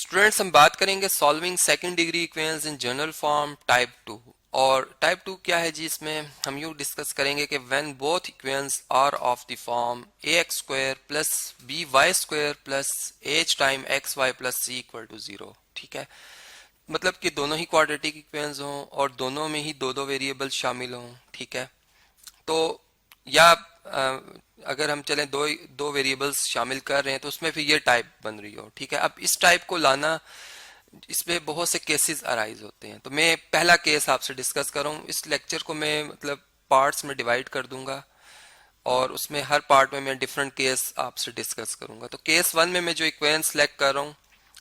Students हम बात करेंगे solving second degree equations in general form type 2। और टाइप 2 क्या है जी, इसमें हम यूँ डिस्कस करेंगे कि when both equations are of the form ax square plus by square plus h time xy plus c equal to 0। ठीक है, मतलब कि दोनों ही क्वाड्रेटिक इक्वेशंस हों और दोनों में ही दो दो वेरिएबल शामिल हों। ठीक है, तो या अगर हम चलें दो दो वेरिएबल्स शामिल कर रहे हैं तो उसमें फिर ये टाइप बन रही हो। ठीक है, अब इस टाइप को लाना, इसमें बहुत से केसेस अराइज होते हैं। तो मैं पहला केस आपसे डिस्कस कर रहा हूँ। इस लेक्चर को मैं मतलब पार्ट्स में डिवाइड कर दूंगा और उसमें हर पार्ट में मैं डिफरेंट केस आपसे डिस्कस करूंगा। तो केस वन में मैं जो इक्वेशन सेलेक्ट कर रहा हूँ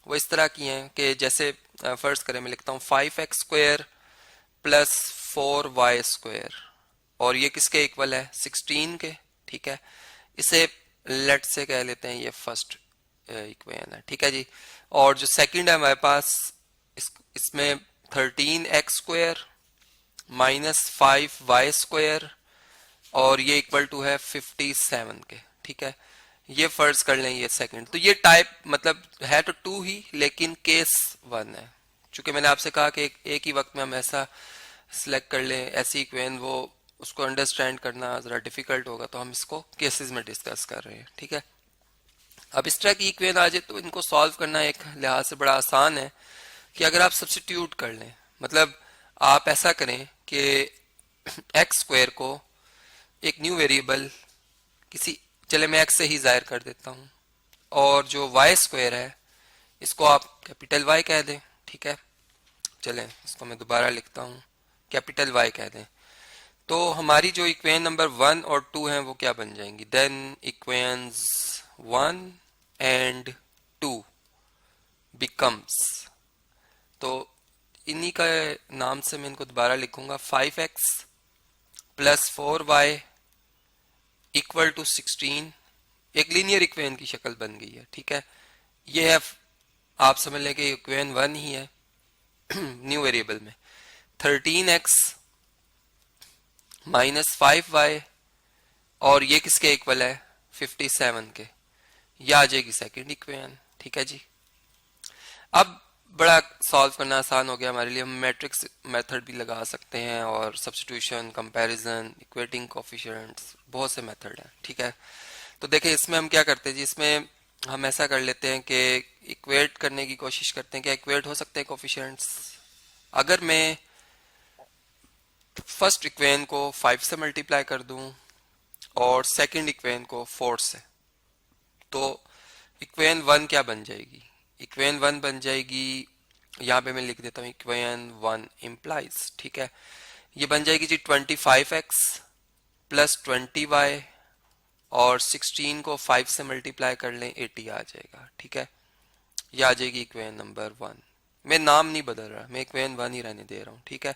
वो इस तरह की हैं कि जैसे फर्स्ट करें, मैं लिखता हूँ 5x square plus 4y square, और ये किसके इक्वल है, 16 के। ठीक है, इसे लेट से कह लेते हैं ये फर्स्ट इक्वेशन है। ठीक है जी, और जो सेकंड है हमारे पास इसमें 13x square minus 5y square, और ये इक्वल टू है 57 के। ठीक है, ये फर्ज कर लें ये सेकंड। तो ये टाइप मतलब है तो टू ही, लेकिन केस वन है। चूंकि मैंने आपसे कहा कि एक ही वक्त में हम ऐसा सिलेक्ट कर लें ऐसी इक्वेशन, वो उसको अंडरस्टैंड करना जरा डिफिकल्ट होगा, तो हम इसको केसेस में डिस्कस कर रहे हैं। ठीक है, अब इस तरह की इक्वेशन आ जाए तो इनको सॉल्व करना एक लिहाज से बड़ा आसान है कि अगर आप सब्स्टिट्यूट कर लें, मतलब आप ऐसा करें कि एक्स स्क्वायर को एक न्यू वेरिएबल किसी, चले मैं एक्स से ही जाहिर कर देता हूं, और जो वाई स्क्वायर है इसको आप कैपिटल वाई कह दें। ठीक है, चलें इसको मैं दोबारा लिखता हूं, कैपिटल वाई कह दें। तो हमारी जो इक्वेशन नंबर 1 और 2 हैं वो क्या बन जाएंगी, देन इक्वेशंस 1 एंड 2 बिकम्स, तो इन्हीं का नाम से मैं इनको दोबारा लिखूंगा, 5x plus 4y equal to 16। एक लीनियर इक्वेशन की शक्ल बन गई है। ठीक है, ये है, आप समझ लें कि इक्वेशन 1 ही है न्यू वेरिएबल में, 13x माइनस 5y, और ये किसके इक्वल है, 57 के। ये आ जाएगी सेकेंड इक्वेशन। ठीक है जी, अब बड़ा सॉल्व करना आसान हो गया हमारे लिए। हम मैट्रिक्स मेथड भी लगा सकते हैं और सब्स्टिट्यूशन, कंपैरिजन, इक्वेटिंग कोफिशिएंट्स, बहुत से मेथड हैं। ठीक है, तो देखिए इसमें हम क्या करते हैं जी, इसमें हम ऐसा कर लेते हैं कि इक्वेट करने की कोशिश करते हैं। क्या इक्वेट हो सकते हैं कोफिशिएंट्स? अगर मैं फर्स्ट इक्वेशन को 5 से मल्टीप्लाई कर दूं और सेकंड इक्वेशन को 4 से, तो इक्वेशन 1 क्या बन जाएगी, इक्वेशन 1 बन जाएगी, यहाँ पे मैं लिख देता हूँ इक्वेशन 1 इम्प्लाइज। ठीक है, ये बन जाएगी जी 25x प्लस 20y, और 16 को 5 से मल्टीप्लाई कर लें 80 आ जाएगा। ठीक है, ये आ जाएगी इक्वेशन नंबर 1। मैं नाम नहीं बदल रहा, मैं इक्वेशन 1 ही रहने दे रहा हूँ। ठीक है,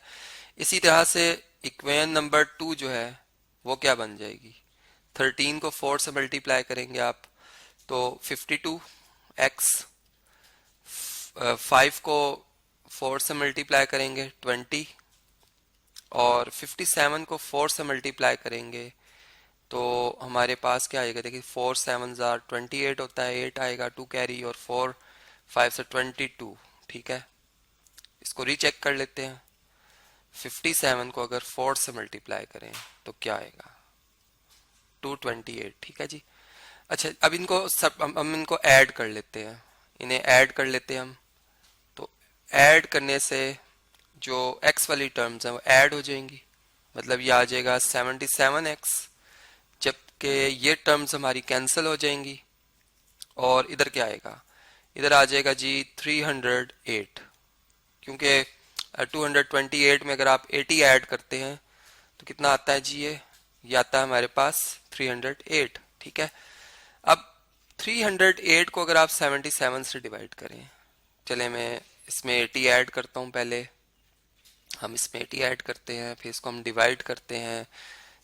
इसी तरह से इक्वेशन नंबर 2 जो है वो क्या बन जाएगी, 13 को 4 से मल्टीप्लाई करेंगे आप तो 52x, 5 को 4 से मल्टीप्लाई करेंगे 20, और 57 को 4 से मल्टीप्लाई करेंगे तो हमारे पास क्या आएगा, देखिए 4 7 28 होता है, 8 आएगा, 2 कैरी, और 4 5 से 22। ठीक है, इसको रीचेक कर लेते हैं। 57 को अगर 4 से मल्टीप्लाई करें तो क्या आएगा, 228। ठीक है जी, अच्छा अब इनको सब हम इनको ऐड कर लेते हैं, इन्हें ऐड कर लेते हैं हम। तो ऐड करने से जो x वाली टर्म्स हैं वो ऐड हो जाएंगी, मतलब ये आ जाएगा 77x, जबकि ये टर्म्स हमारी कैंसिल हो जाएंगी, और इधर क्या आएगा, इधर आ जाएगा जी 308, क्योंकि 228 में अगर आप 80 ऐड करते हैं तो कितना आता है जी, ये आता है हमारे पास 308। ठीक है, अब 308 को अगर आप 77 से डिवाइड करें, चले मैं इसमें 80 ऐड करता हूं, पहले हम इसमें 80 ऐड करते हैं, फिर इसको हम डिवाइड करते हैं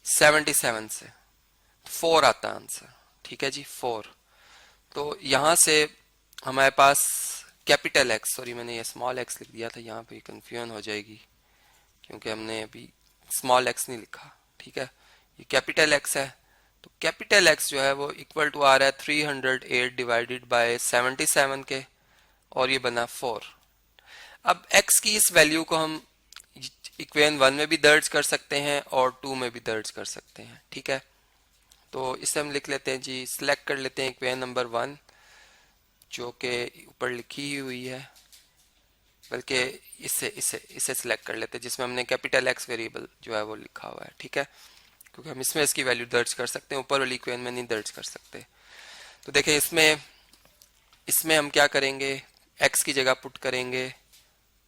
77 से, 4 आता है आंसर। ठीक है जी, 4। तो यहां से हमारे पास कैपिटल एक्स, सॉरी मैंने ये स्मॉल एक्स लिख दिया था, यहाँ पे कंफ्यूजन हो जाएगी क्योंकि हमने अभी स्मॉल एक्स नहीं लिखा। ठीक है, ये कैपिटल एक्स है, तो कैपिटल एक्स जो है वो इक्वल टू आ रहा है 308 डिवाइडेड बाय 77 के, और ये बना 4। अब x की इस वैल्यू को हम इक्वेशन 1 में भी दर्ज कर सकते हैं और 2 में भी दर्ज कर सकते हैं, ठीक है। तो इसे हम लिख लेते हैं जी, सिलेक्ट कर लेते हैं इक्वेशन नंबर 1 जो कि ऊपर लिखी ही हुई है, बल्कि इसे इसे इसे सिलेक्ट कर लेते हैं जिसमें हमने कैपिटल एक्स वेरिएबल जो है वो लिखा हुआ है, ठीक है, क्योंकि हम इसमें इसकी वैल्यू दर्ज कर सकते हैं, ऊपर वाली इक्वेशन में नहीं दर्ज कर सकते। तो देखें इसमें इसमें हम क्या करेंगे, x की जगह पुट करेंगे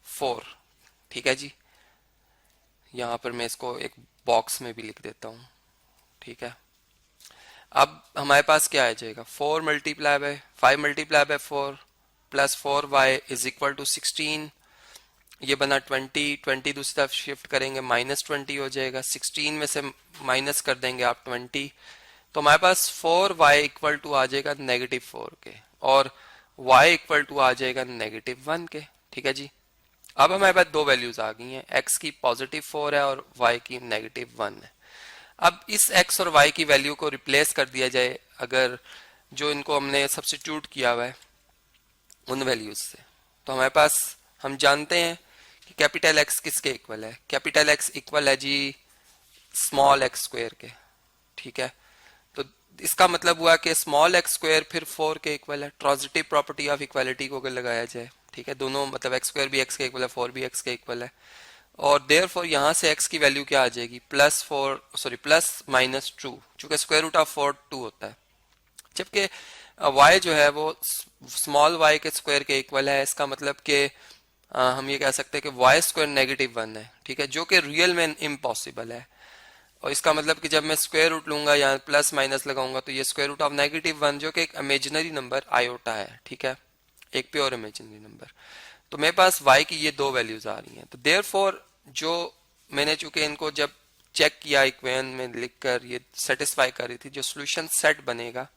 4, ठीक है जी। यहाँ पर मैं इसको एक बॉक्स में भी लिख देता हूँ, ठीक है। अब हमारे पास क्या आ जाएगा, 4 multiply by 5 multiply by 4 plus 4y is equal to 16, ये बना 20 दूसरी तरफ शिफ्ट करेंगे -20 हो जाएगा, 16 में से माइनस कर देंगे आप 20, तो हमारे पास 4y इक्वल टू आ जाएगा -4 के और y इक्वल टू आ जाएगा -1 के, ठीक है जी। अब हमारे पास दो वैल्यूज आ गई हैं, x की +4 है और y की -1 है। अब इस x और y की वैल्यू को रिप्लेस कर दिया जाए अगर जो इनको हमने सब्स्टिट्यूट किया हुआ है उन वैल्यूज से, तो हमारे पास हम जानते हैं कि कैपिटल X किसके इक्वल है, कैपिटल X इक्वल है जी स्मॉल x स्क्वायर के, ठीक है। तो इसका मतलब हुआ कि स्मॉल x स्क्वायर फिर 4 के इक्वल है, ट्रांजिटिव प्रॉपर्टी ऑफ इक्वालिटी को अगर लगाया जाए, ठीक है, दोनों मतलब x स्क्वायर भी x के इक्वल है, 4 भी x के इक्वल है, और देयरफॉर यहाँ से x की वैल्यू क्या आ जाएगी, +2, चूंकि स्क्वायर रूट ऑफ 4 2 होता है, जबकि y जो है वो स्मॉल y के स्क्वायर के इक्वल है। इसका मतलब कि हम ये कह सकते हैं कि y स्क्वायर -1 है, ठीक है, जो कि रियल में इम्पॉसिबल है। और इसका मतलब कि जब मैं स्क्वायर रूट लूंगा या प्लस माइनस लगाऊंगा तो ये स्क्वायर रूट ऑफ -1 जो कि एक इमेजिनरी नंबर आयोटा है, ठीक है, एक प्योर इमेजिनरी नंबर। तो मेरे पास y की ये दो वैल्यूज आ रही हैं, तो देयरफॉर जो मैंने चूंकि इनको जब चेक किया इक्वेशन में लिखकर ये सेटिस्फाई कर रही थी, जो सोल्यूशन सेट बनेगा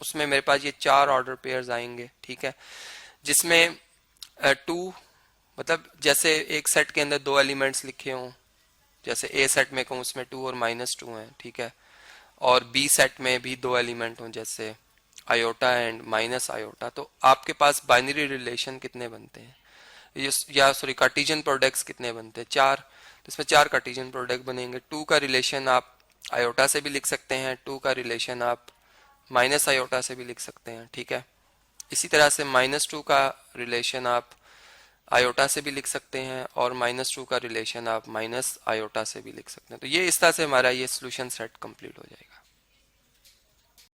उसमें मेरे पास ये 4 ऑर्डर पेयर्स आएंगे, ठीक है, जिसमें 2 मतलब जैसे एक सेट के अंदर दो एलिमेंट्स लिखे हों, जैसे ए सेट में कहूँ उसमें 2 और -2 हैं, ठीक है, और बी सेट में भी दो एलिमेंट हों जैसे आयोटा एंड माइनस आयोटा, तो आपके पास बाइनरी रिलेशन कितने बनते हैं, या सॉरी कार्टेशियन प्रोडक्ट्स कितने बनते हैं, 4। तो इसमें 4 कार्टेशियन प्रोडक्ट बनेंगे। 2 का रिलेशन आप आयोटा से भी लिख सकते हैं, 2 का रिलेशन आप माइनस आयोटा से भी लिख सकते हैं, ठीक है। इसी तरह से -2 का रिलेशन आप आयोटा से भी लिख सकते हैं और -2 का रिलेशन आप माइनस आयोटा से भी लिख सकते हैं। तो ये इस तरह से हमारा ये सोल्यूशन सेट कंप्लीट हो जाएगा।